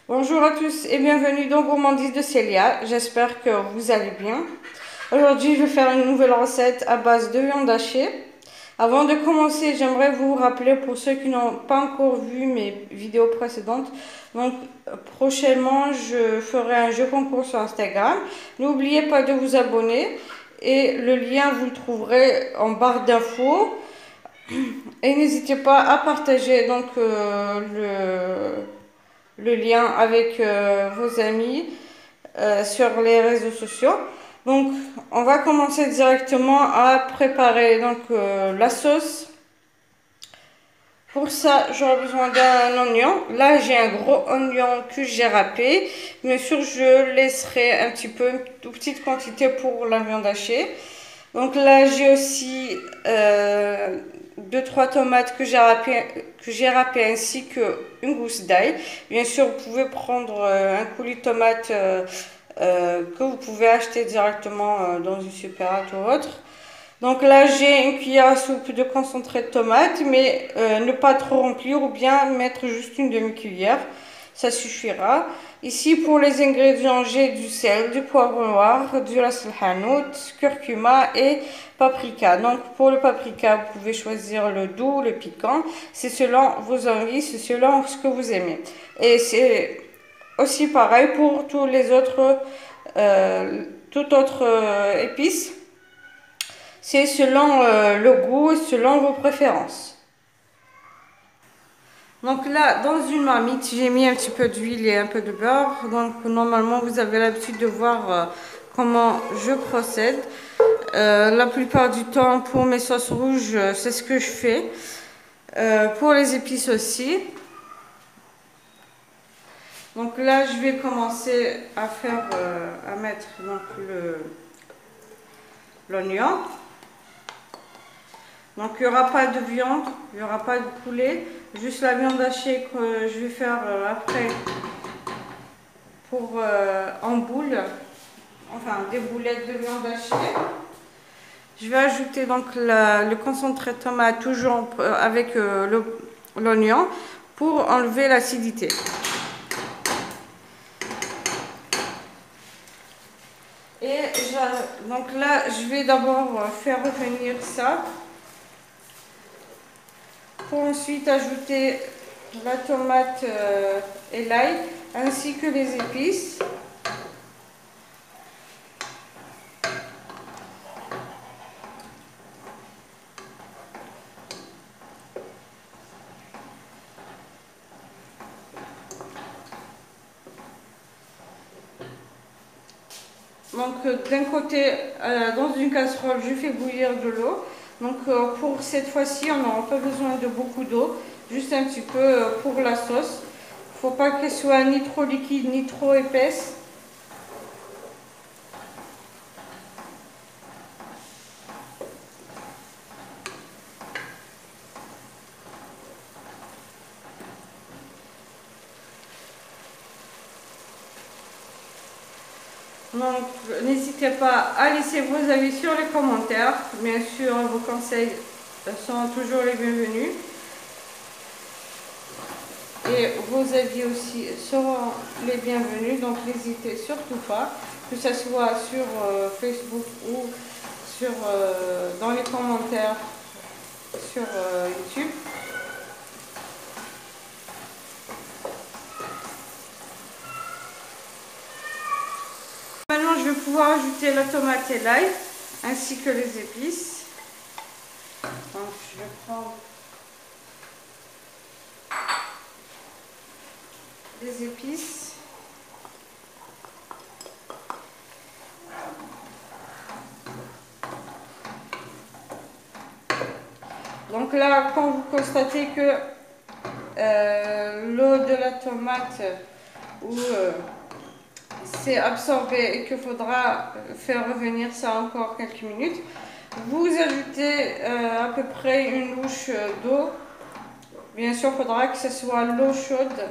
Bonjour à tous et bienvenue dans Gourmandise de Célia. J'espère que vous allez bien. Aujourd'hui, je vais faire une nouvelle recette à base de viande hachée. Avant de commencer, j'aimerais vous rappeler pour ceux qui n'ont pas encore vu mes vidéos précédentes. Donc, prochainement, je ferai un jeu concours sur Instagram. N'oubliez pas de vous abonner et le lien, vous le trouverez en barre d'infos. Et n'hésitez pas à partager le lien avec vos amis sur les réseaux sociaux. Donc, on va commencer directement à préparer la sauce. Pour ça, j'aurai besoin d'un oignon. Là, j'ai un gros oignon que j'ai râpé. Bien sûr, je laisserai un petit peu, une toute petite quantité pour la viande hachée. Donc là, j'ai aussi 2-3 tomates que j'ai râpé ainsi qu'une gousse d'ail. Bien sûr, vous pouvez prendre un coulis de tomates que vous pouvez acheter directement dans une supérette ou autre. Donc là, j'ai une cuillère à soupe de concentré de tomate, mais ne pas trop remplir ou bien mettre juste une demi-cuillère. Ça suffira. Ici, pour les ingrédients, j'ai du sel, du poivre noir, du ras el hanout, curcuma et paprika. Donc pour le paprika, vous pouvez choisir le doux, le piquant. C'est selon vos envies, c'est selon ce que vous aimez. Et c'est aussi pareil pour tous les autres, toute autre épice. C'est selon le goût et selon vos préférences. Donc là, dans une marmite, j'ai mis un petit peu d'huile et un peu de beurre. Donc normalement, vous avez l'habitude de voir comment je procède. La plupart du temps, pour mes sauces rouges, c'est ce que je fais. Pour les épices aussi. Donc là, je vais commencer à mettre l'oignon. Donc il n'y aura pas de viande, il n'y aura pas de poulet, juste la viande hachée que je vais faire après en boule, enfin des boulettes de viande hachée. Je vais ajouter le concentré de tomate toujours avec l'oignon pour enlever l'acidité. Et donc là, je vais d'abord faire revenir ça. Pour ensuite ajouter la tomate et l'ail ainsi que les épices. Donc d'un côté, dans une casserole, je fais bouillir de l'eau. Donc pour cette fois-ci, on n'aura pas besoin de beaucoup d'eau, juste un petit peu pour la sauce. Il ne faut pas qu'elle soit ni trop liquide ni trop épaisse. Donc n'hésitez pas à laisser vos avis sur les commentaires. Bien sûr, vos conseils sont toujours les bienvenus. Et vos avis aussi seront les bienvenus, donc n'hésitez surtout pas, que ce soit sur Facebook ou dans les commentaires sur YouTube. Maintenant, je vais pouvoir ajouter la tomate et l'ail, ainsi que les épices. Donc, je vais prendre les épices. Donc là, quand vous constatez que l'eau de la tomate c'est absorbé et qu'il faudra faire revenir ça encore quelques minutes, vous ajoutez à peu près une louche d'eau. Bien sûr, il faudra que ce soit l'eau chaude.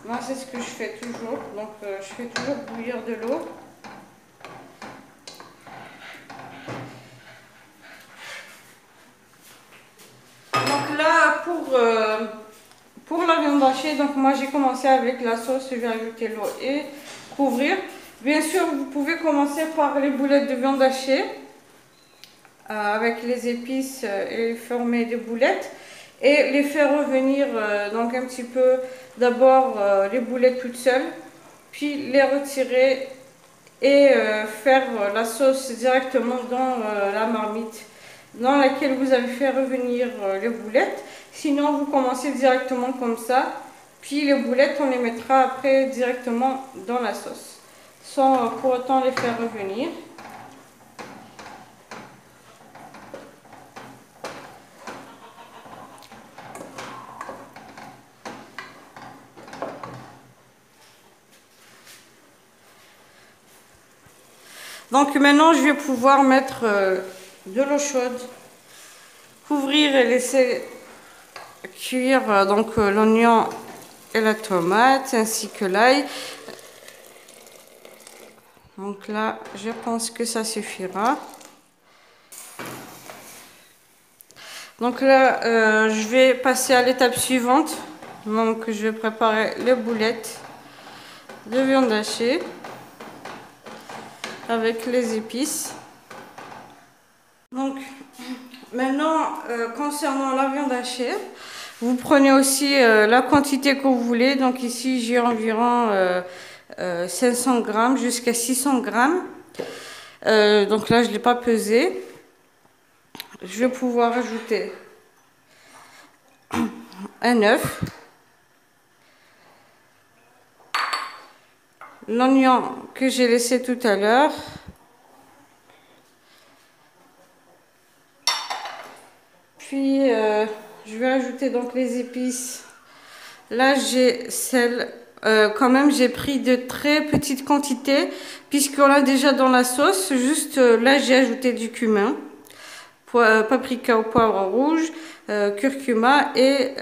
Moi, c'est ce que je fais toujours. Donc, je fais toujours bouillir de l'eau. Donc là, Pour la viande hachée, donc moi j'ai commencé avec la sauce, je vais ajouter l'eau et couvrir. Bien sûr, vous pouvez commencer par les boulettes de viande hachée avec les épices et former des boulettes et les faire revenir donc un petit peu, d'abord les boulettes toutes seules, puis les retirer et faire la sauce directement dans la marmite dans laquelle vous avez fait revenir les boulettes. Sinon, vous commencez directement comme ça, puis les boulettes, on les mettra après directement dans la sauce, sans pour autant les faire revenir. Donc maintenant, je vais pouvoir mettre de l'eau chaude, couvrir et laisser cuire l'oignon et la tomate ainsi que l'ail. Donc là, je pense que ça suffira. Donc là, je vais passer à l'étape suivante. Donc je vais préparer les boulettes de viande hachée avec les épices. Donc maintenant, concernant la viande hachée, vous prenez aussi la quantité que vous voulez. Donc ici, j'ai environ 500 grammes jusqu'à 600 grammes. Donc là, je ne l'ai pas pesé. Je vais pouvoir ajouter un œuf, l'oignon que j'ai laissé tout à l'heure, puis je vais ajouter donc les épices. Là j'ai sel, quand même j'ai pris de très petites quantités puisqu'on l'a déjà dans la sauce. Juste là j'ai ajouté du cumin, paprika au poivre rouge, curcuma et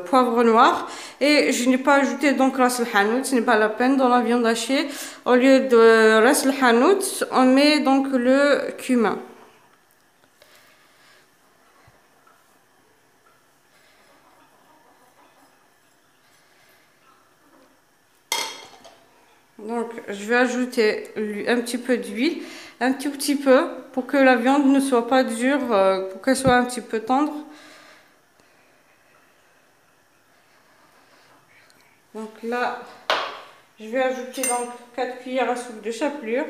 poivre noir. Et je n'ai pas ajouté donc ras el hanout, ce n'est pas la peine dans la viande hachée. Au lieu de ras el hanout, on met donc le cumin. Donc je vais ajouter un petit peu d'huile, un tout petit peu pour que la viande ne soit pas dure, pour qu'elle soit un petit peu tendre. Donc là, je vais ajouter donc 4 cuillères à soupe de chapelure.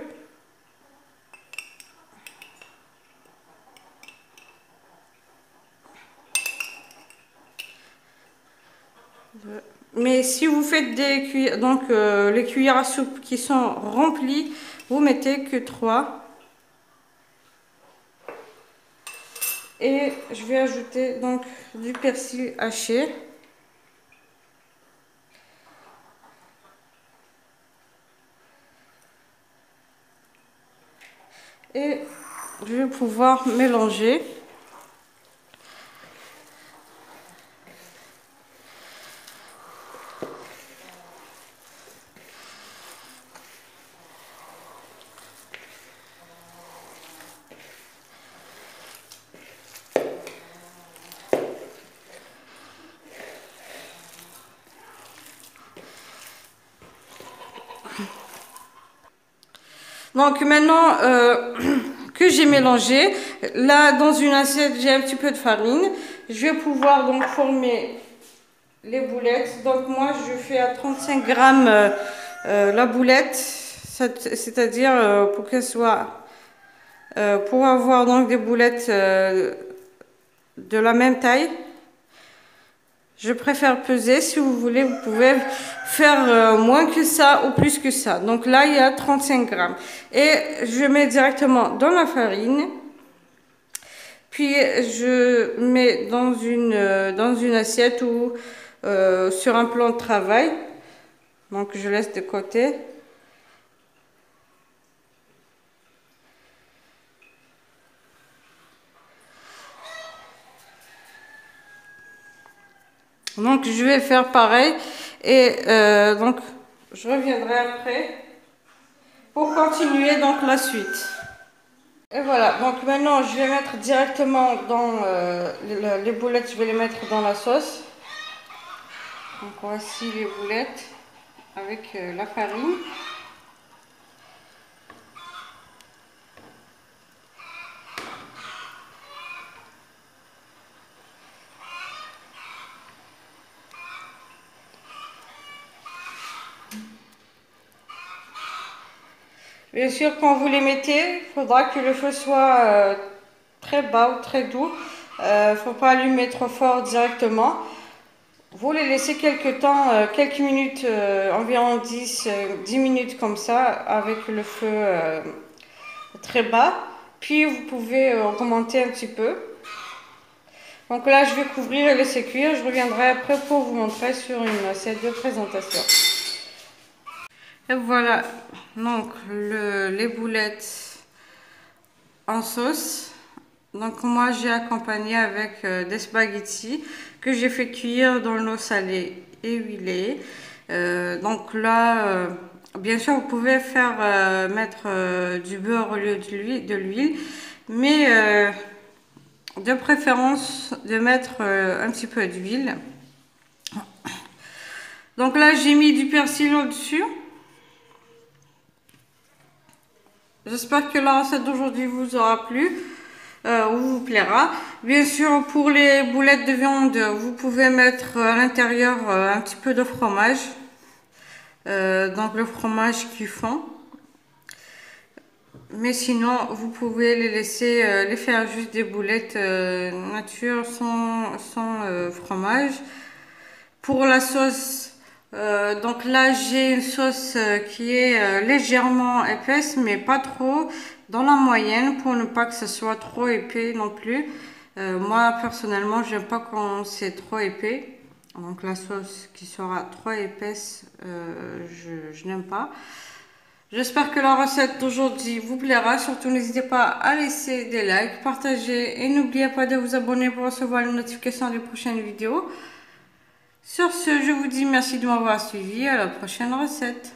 Mais si vous faites des cuillères, donc les cuillères à soupe qui sont remplies, vous mettez que 3. Et je vais ajouter donc du persil haché. Et je vais pouvoir mélanger. Donc maintenant que j'ai mélangé, là dans une assiette j'ai un petit peu de farine. Je vais pouvoir donc former les boulettes. Donc moi je fais à 35 grammes la boulette, c'est-à-dire pour qu'elle soit, pour avoir donc des boulettes de la même taille. Je préfère peser. Si vous voulez, vous pouvez faire moins que ça ou plus que ça. Donc là, il y a 35 grammes. Et je mets directement dans la farine. Puis je mets dans une assiette ou sur un plan de travail. Donc je laisse de côté. Donc je vais faire pareil et donc je reviendrai après pour continuer donc la suite. Et voilà, donc maintenant je vais mettre directement dans les boulettes, je vais les mettre dans la sauce. Donc voici les boulettes avec la farine. Bien sûr, quand vous les mettez, il faudra que le feu soit très bas ou très doux. Il ne faut pas allumer trop fort directement. Vous les laissez quelques temps, quelques minutes, environ 10 minutes comme ça, avec le feu très bas. Puis vous pouvez augmenter un petit peu. Donc là, je vais couvrir et laisser cuire. Je reviendrai après pour vous montrer sur une assiette de présentation. Et voilà, donc les boulettes en sauce. Donc moi j'ai accompagné avec des spaghettis que j'ai fait cuire dans l'eau salée et huilée. Donc là, bien sûr vous pouvez faire mettre du beurre au lieu de l'huile, mais de préférence de mettre un petit peu d'huile. Donc là j'ai mis du persil au-dessus. J'espère que la recette d'aujourd'hui vous aura plu ou vous plaira. Bien sûr, pour les boulettes de viande, vous pouvez mettre à l'intérieur un petit peu de fromage. Donc le fromage qui fond. Mais sinon, vous pouvez les laisser, les faire juste des boulettes nature sans fromage. Pour la sauce, donc là j'ai une sauce qui est légèrement épaisse mais pas trop, dans la moyenne pour ne pas que ce soit trop épais non plus. Moi personnellement j'aime pas quand c'est trop épais, donc la sauce qui sera trop épaisse je n'aime pas. J'espère que la recette d'aujourd'hui vous plaira, surtout n'hésitez pas à laisser des likes, partager et n'oubliez pas de vous abonner pour recevoir les notifications des prochaines vidéos. Sur ce, je vous dis merci de m'avoir suivi, à la prochaine recette.